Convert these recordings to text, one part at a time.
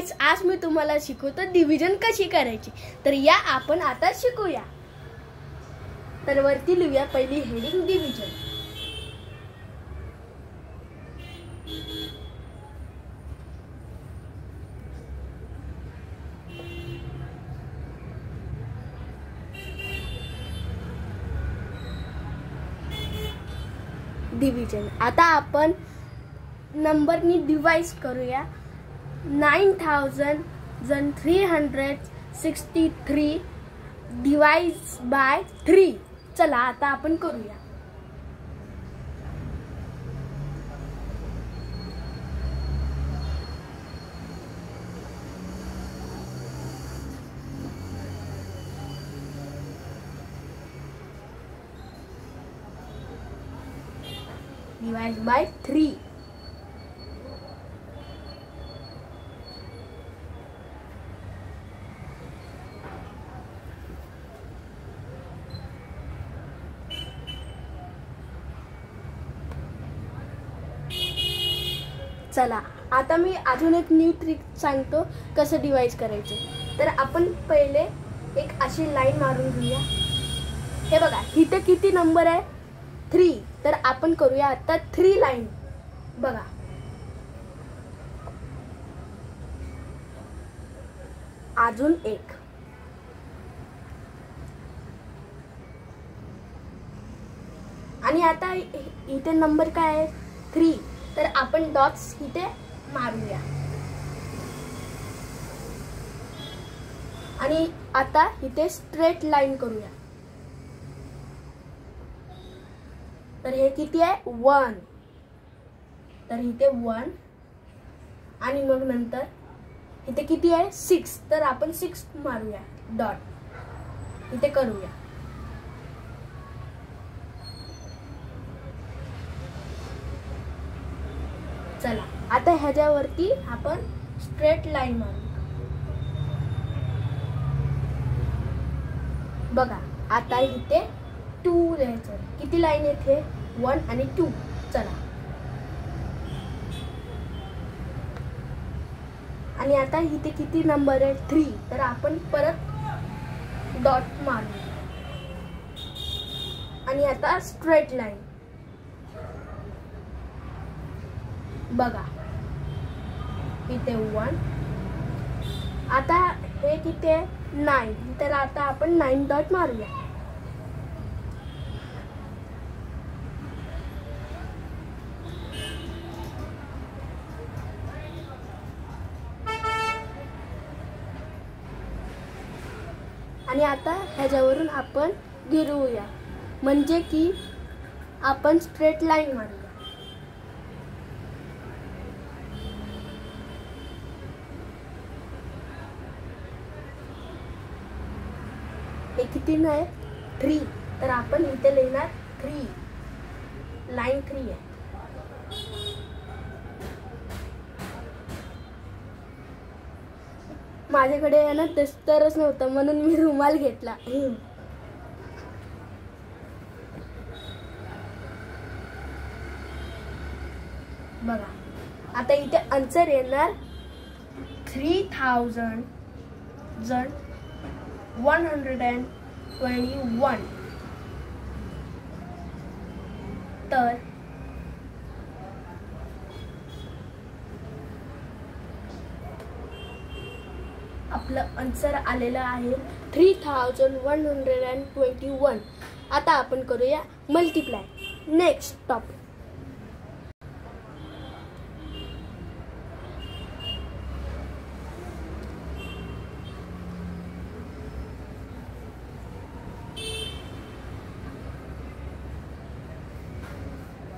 Guys, आज मी तुम्हाला शिकवतो डिव्हिजन कशी करायची. तर या आपण आता शिकूया. तर वरती लिहूया पहिली हेडिंग डिव्हिजन. डिव्हिजन. आता आपण नंबरनी डिवाइड करूया. 9363 डिवाइड बाय 3. चला आता आपण करूया. Divide by 3. चला आता मी अजून एक न्यू ट्रिक सांगतो कसं डिवाइड करायचं. तर आपण पहिले एक अशी लाईन मारून घेऊया. हे बघा इथे किती नंबर आहे 3. तर आपण करूया आता 3 लाईन. बघा अजून एक. आणि आता इथे नंबर काय आहे 3. तर आपण डॉट्स इथे मारूया. आणि आता इथे स्ट्रेट लाईन करूया. तर हे किती आहे 1. तर इथे 1 आणि मग नंतर इथे किती आहे 6. तर आपण 6 मारूया डॉट इथे करूया. चला आता ह्याच्यावरती आपण स्ट्रेट लाईन मारू. बघा आता इथे 2 द्यायचं. किती लाईन येते 1 आणि 2. चला आणि आता इथे किती नंबर आहे 3. तर आपण परत डॉट मारू आणि आता स्ट्रेट लाईन. बघा इथे 1. आता हे किती आहे 9. तर आता आपण 9 डॉट मारूया. आणि आता ह्याच्यावरून आपण गिरवूया म्हणजे की आपण स्ट्रेट लाईन मारूया. हे किती नाही 3. तर आपण इथे लिहिणार 3. लाईन 3 आहे. माझ्याकडे आहे ना दस्तरच नव्हतं म्हणून मी रुमाल घेतला. बघा आता इथे आन्सर येणार 3121. तर आपलं आन्सर आलेलं आहे 3121. आता आपण करूया मल्टिप्लाय. Next topic.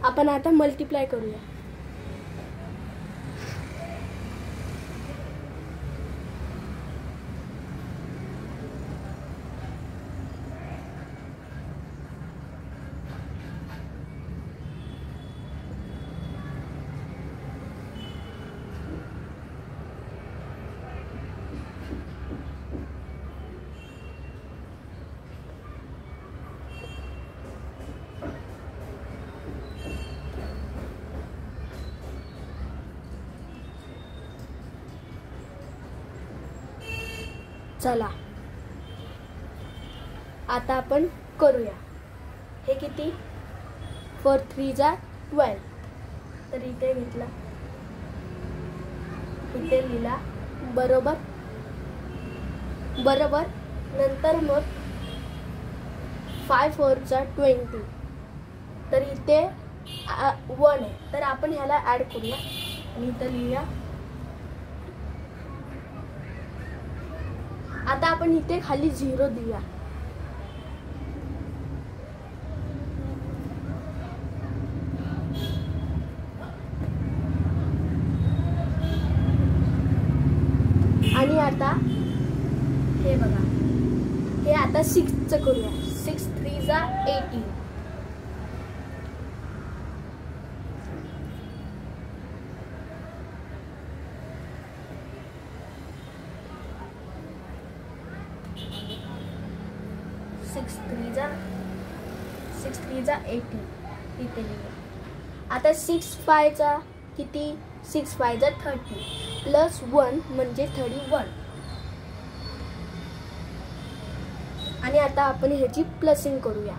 आपण आता मल्टिप्लाय करूया. चला आता आपण करूया. हे किती 4 3 जा 12. तर इथे घेतला, इथे लिहिला बरोबर बरोबर. नंतर मग 5 4 जा 20. तर इथे 1 आहे, तर आपण ह्याला ऍड करूया आणि इथे लिहूया. आता आपण इथे खाली 0 देऊया. आणि आता हे बघा, हे आता 6चं करूया. 6 3 जा 18. सिक्स थ्री जा 18 इथे लिहूया. आता 6 5 जा किती 6 5 जा 30 प्लस 1 म्हणजे 31. आणि आता आपण ह्याची प्लसिंग करूया.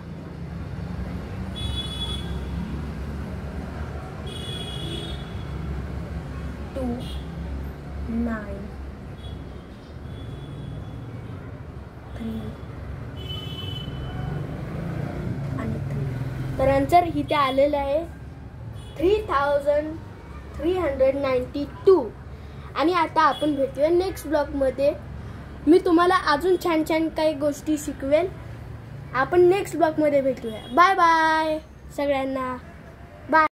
टू 9 3 आणि 3. तर आन्सर इथे आलेलं आहे 3392. आणि आता आपण भेटूया नेक्स्ट ब्लॉगमध्ये. मी तुम्हाला अजून छान छान काही गोष्टी शिकवेल. आपण नेक्स्ट ब्लॉगमध्ये भेटूया. बाय बाय सगळ्यांना.